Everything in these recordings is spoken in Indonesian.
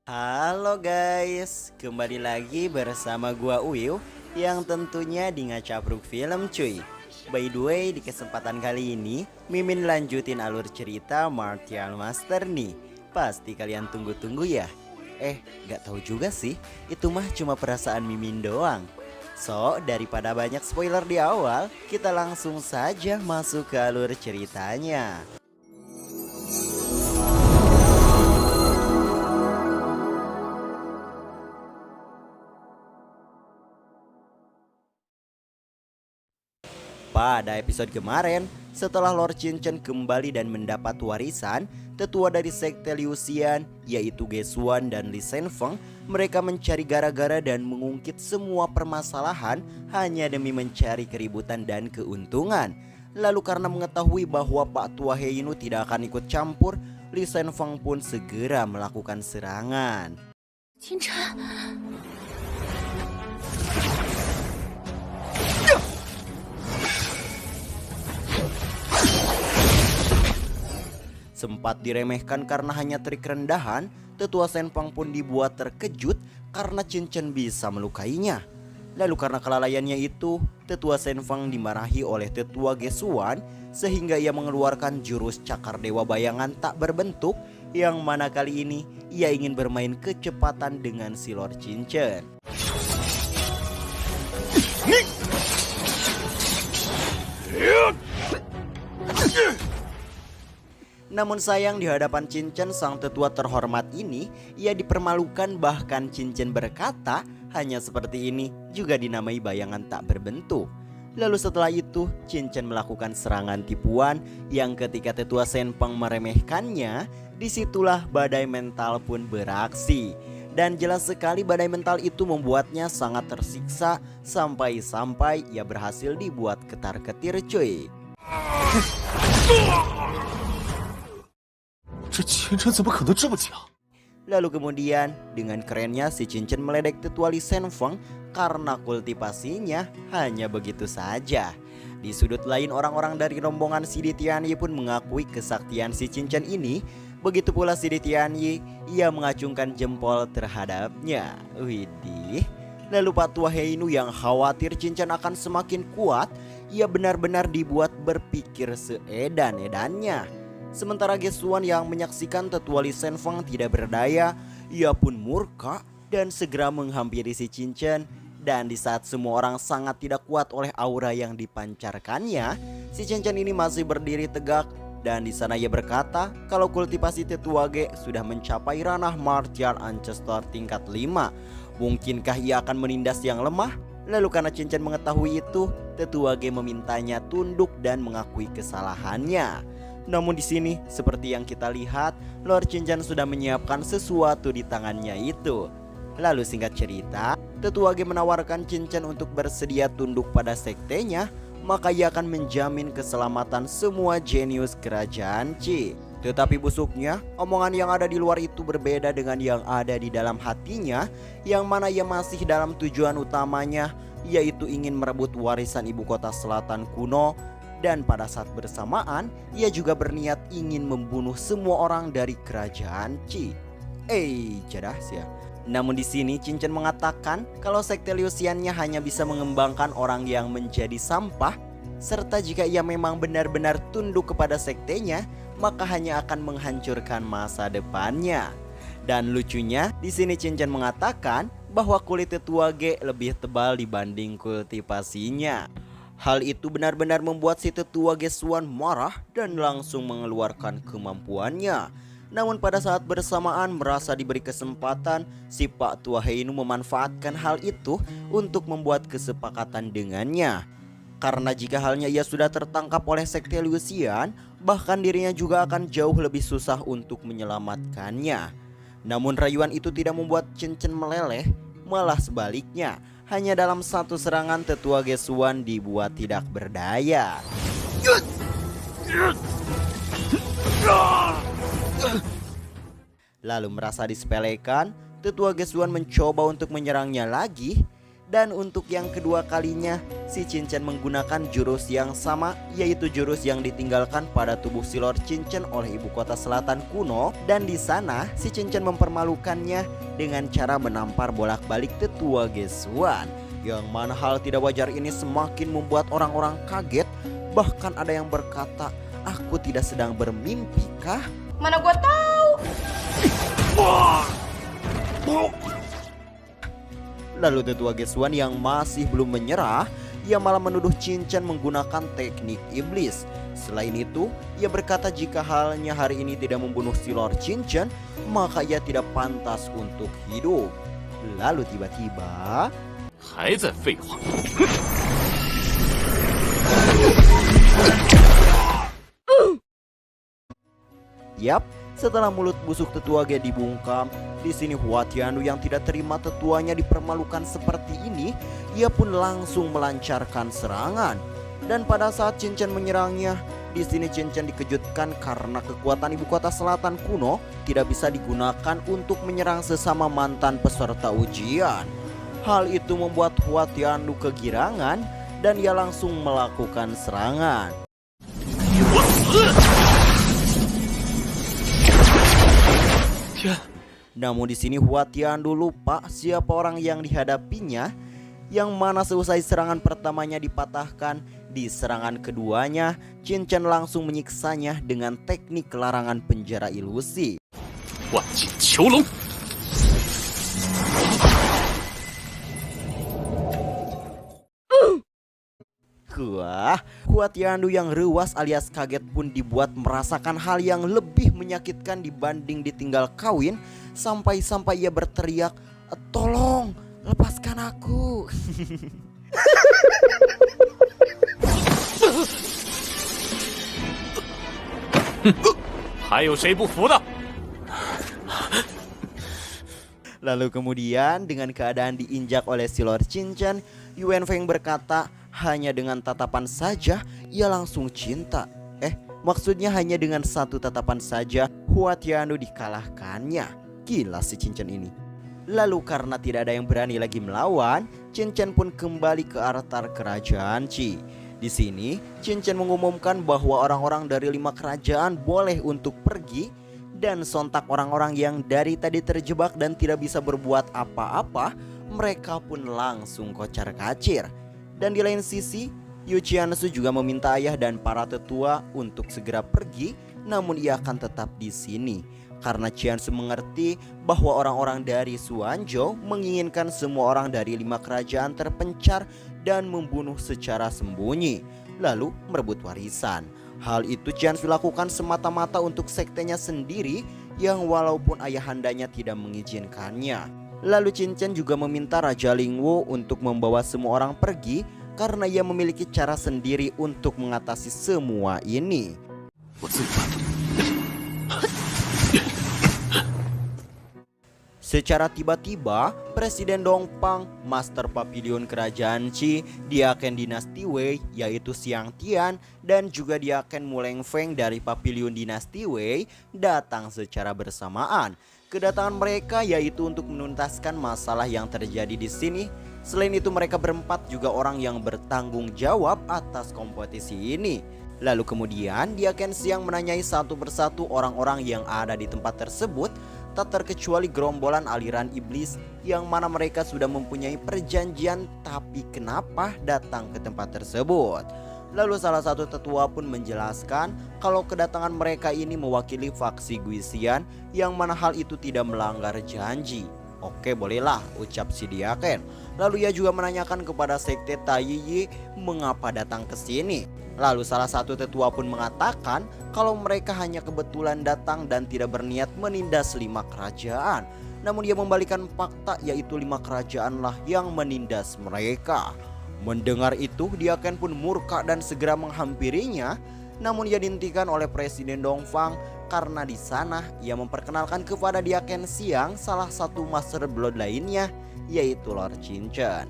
Halo guys, kembali lagi bersama gua Uyu yang tentunya di Ngacapruk Film cuy. By the way, di kesempatan kali ini Mimin lanjutin alur cerita Martial Master nih. Pasti kalian tunggu-tunggu ya. Gak tahu juga sih, itu mah cuma perasaan Mimin doang. So, daripada banyak spoiler di awal, kita langsung saja masuk ke alur ceritanya. Pada episode kemarin, setelah Lord Chincen kembali dan mendapat warisan, tetua dari sekte Liuxian, yaitu Gesuan dan Li Shenfeng, mereka mencari gara-gara dan mengungkit semua permasalahan hanya demi mencari keributan dan keuntungan. Lalu karena mengetahui bahwa Pak Tua Heinu tidak akan ikut campur, Li Shenfeng pun segera melakukan serangan. Chincen. Sempat diremehkan karena hanya trik rendahan, tetua Shenfeng pun dibuat terkejut karena Chincen bisa melukainya. Lalu karena kelalaiannya itu, tetua Shenfeng dimarahi oleh tetua Gesuan sehingga ia mengeluarkan jurus cakar dewa bayangan tak berbentuk yang mana kali ini ia ingin bermain kecepatan dengan si Lord Chincen. Namun sayang di hadapan Chincen sang tetua terhormat ini, ia dipermalukan, bahkan Chincen berkata hanya seperti ini juga dinamai bayangan tak berbentuk. Lalu setelah itu Chincen melakukan serangan tipuan yang ketika tetua Shenfeng meremehkannya, disitulah badai mental pun beraksi. Dan jelas sekali badai mental itu membuatnya sangat tersiksa sampai-sampai ia berhasil dibuat ketar-ketir cuy. Lalu kemudian dengan kerennya si Chincen meledek tetua Li Shenfeng karena kultivasinya hanya begitu saja. Di sudut lain orang-orang dari rombongan Sidi Tianyi pun mengakui kesaktian si Chincen ini. Begitu pula Sidi Tianyi, ia mengacungkan jempol terhadapnya. Widih. Lalu Pak Tua Heinu yang khawatir Chincen akan semakin kuat, ia benar-benar dibuat berpikir seedan-edannya. Sementara Gesuan yang menyaksikan tetua Li Shenfeng tidak berdaya, ia pun murka dan segera menghampiri si Chincen. Dan di saat semua orang sangat tidak kuat oleh aura yang dipancarkannya, si Chincen ini masih berdiri tegak. Dan di sana ia berkata kalau kultivasi tetua Ge sudah mencapai ranah martial ancestor tingkat 5. Mungkinkah ia akan menindas yang lemah? Lalu karena Chincen mengetahui itu, tetua Ge memintanya tunduk dan mengakui kesalahannya. Namun di sini seperti yang kita lihat, Lord Chincen sudah menyiapkan sesuatu di tangannya itu. Lalu singkat cerita, tetua Ge menawarkan Chincen untuk bersedia tunduk pada sektenya, maka ia akan menjamin keselamatan semua jenius kerajaan Qi. Tetapi busuknya, omongan yang ada di luar itu berbeda dengan yang ada di dalam hatinya, yang mana ia masih dalam tujuan utamanya, yaitu ingin merebut warisan ibu kota selatan kuno. Dan pada saat bersamaan, ia juga berniat ingin membunuh semua orang dari kerajaan Qi. Jadah ya. Namun di sini Chincen mengatakan kalau sekte Liuxiannya hanya bisa mengembangkan orang yang menjadi sampah, serta jika ia memang benar-benar tunduk kepada sektenya, maka hanya akan menghancurkan masa depannya. Dan lucunya, di sini Chincen mengatakan bahwa kulit tetua Ge lebih tebal dibanding kultivasinya. Hal itu benar-benar membuat si tetua Gesuan marah dan langsung mengeluarkan kemampuannya. Namun pada saat bersamaan merasa diberi kesempatan, si Pak Tua Heinu memanfaatkan hal itu untuk membuat kesepakatan dengannya. Karena jika halnya ia sudah tertangkap oleh sekte Liuxian, bahkan dirinya juga akan jauh lebih susah untuk menyelamatkannya. Namun rayuan itu tidak membuat Chincen meleleh, malah sebaliknya. Hanya dalam satu serangan tetua Gesuan dibuat tidak berdaya. Lalu merasa disepelekan, tetua Gesuan mencoba untuk menyerangnya lagi. Dan untuk yang kedua kalinya, si Qin Chen menggunakan jurus yang sama, yaitu jurus yang ditinggalkan pada tubuh si Lord Qin Chen oleh ibu kota selatan kuno. Dan di sana si Qin Chen mempermalukannya dengan cara menampar bolak-balik tetua Gesuan. Yang mana hal tidak wajar ini semakin membuat orang-orang kaget. Bahkan ada yang berkata, "Aku tidak sedang bermimpi kah?" Mana gua tahu. Lalu tetua Gesuan yang masih belum menyerah, ia malah menuduh Qin Chen menggunakan teknik iblis. Selain itu, ia berkata jika halnya hari ini tidak membunuh si Lord Qin Chen, maka ia tidak pantas untuk hidup. Lalu tiba-tiba, yap, setelah mulut busuk tetua Ge dibungkam, di sini Hua Tiandu yang tidak terima tetuanya dipermalukan seperti ini, ia pun langsung melancarkan serangan. Dan pada saat Qin Chen menyerangnya, di sini Qin Chen dikejutkan karena kekuatan ibu kota selatan kuno tidak bisa digunakan untuk menyerang sesama mantan peserta ujian. Hal itu membuat Hua Tiandu kegirangan dan ia langsung melakukan serangan. Namun di sini Hua Tiandu lupa siapa orang yang dihadapinya, yang mana seusai serangan pertamanya dipatahkan, di serangan keduanya Qin Chen langsung menyiksanya dengan teknik larangan penjara ilusi. Wah, Hua Tiandu yang ruas alias kaget pun dibuat merasakan hal yang lebih menyakitkan dibanding ditinggal kawin, sampai-sampai ia berteriak, "Tolong, lepaskan aku." Lalu kemudian dengan keadaan diinjak oleh si Lord Qin Chen, Yuan Feng berkata, hanya dengan tatapan saja ia langsung cinta. Maksudnya hanya dengan satu tatapan saja Hua Tiandu dikalahkannya. Gila si Qin Chen ini. Lalu karena tidak ada yang berani lagi melawan, Qin Chen pun kembali ke altar kerajaan Qi. Di sini Qin Chen mengumumkan bahwa orang-orang dari 5 kerajaan boleh untuk pergi. Dan sontak orang-orang yang dari tadi terjebak dan tidak bisa berbuat apa-apa, mereka pun langsung kocar-kacir. Dan di lain sisi, Yu Qiansu juga meminta ayah dan para tetua untuk segera pergi, namun ia akan tetap di sini. Karena Qiansu mengerti bahwa orang-orang dari Suanzhou menginginkan semua orang dari 5 kerajaan terpencar dan membunuh secara sembunyi, lalu merebut warisan. Hal itu Qiansu lakukan semata-mata untuk sektenya sendiri yang walaupun ayahandanya tidak mengizinkannya. Lalu Qin Chen juga meminta Raja Lingwu untuk membawa semua orang pergi karena ia memiliki cara sendiri untuk mengatasi semua ini. Secara tiba-tiba, Presiden Dongfang, Master Papilion Kerajaan Qi, Diaken Dinasti Wei yaitu Xiang Tian, dan juga Diaken Muleng Feng dari Papilion Dinasti Wei datang secara bersamaan. Kedatangan mereka yaitu untuk menuntaskan masalah yang terjadi di sini. Selain itu mereka berempat juga orang yang bertanggung jawab atas kompetisi ini. Lalu kemudian Diaken Xiang menanyai satu persatu orang-orang yang ada di tempat tersebut, tak terkecuali gerombolan aliran iblis yang mana mereka sudah mempunyai perjanjian, tapi kenapa datang ke tempat tersebut. Lalu salah satu tetua pun menjelaskan kalau kedatangan mereka ini mewakili faksi Guisian, yang mana hal itu tidak melanggar janji. Oke, bolehlah, ucap si Diaken. Lalu ia juga menanyakan kepada sekte Taiyi mengapa datang ke sini. Lalu salah satu tetua pun mengatakan kalau mereka hanya kebetulan datang dan tidak berniat menindas 5 kerajaan. Namun ia membalikan fakta yaitu 5 kerajaanlah yang menindas mereka. Mendengar itu Diaken pun murka dan segera menghampirinya. Namun ia dihentikan oleh Presiden Dongfang karena di sana ia memperkenalkan kepada Diaken Xiang salah satu Master Blood lainnya yaitu Lord Qin Chen.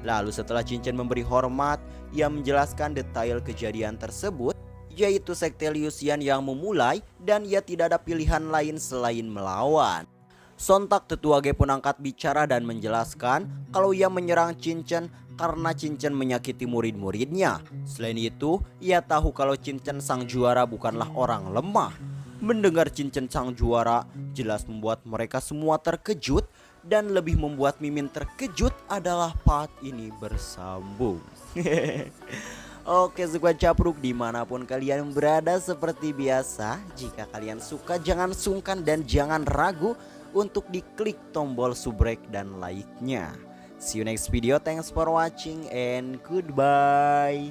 Lalu setelah Qin Chen memberi hormat, ia menjelaskan detail kejadian tersebut, yaitu sekte Liu Xian yang memulai dan ia tidak ada pilihan lain selain melawan. Sontak Tetua G pun angkat bicara dan menjelaskan kalau ia menyerang Cincin karena Cincin menyakiti murid-muridnya. Selain itu, ia tahu kalau Cincin sang juara bukanlah orang lemah. Mendengar Cincin sang juara jelas membuat mereka semua terkejut, dan lebih membuat Mimin terkejut adalah part ini bersambung. Oke sobat capruk, dimanapun kalian berada, seperti biasa jika kalian suka jangan sungkan dan jangan ragu untuk diklik tombol subrek dan like-nya. See you next video, thanks for watching and goodbye.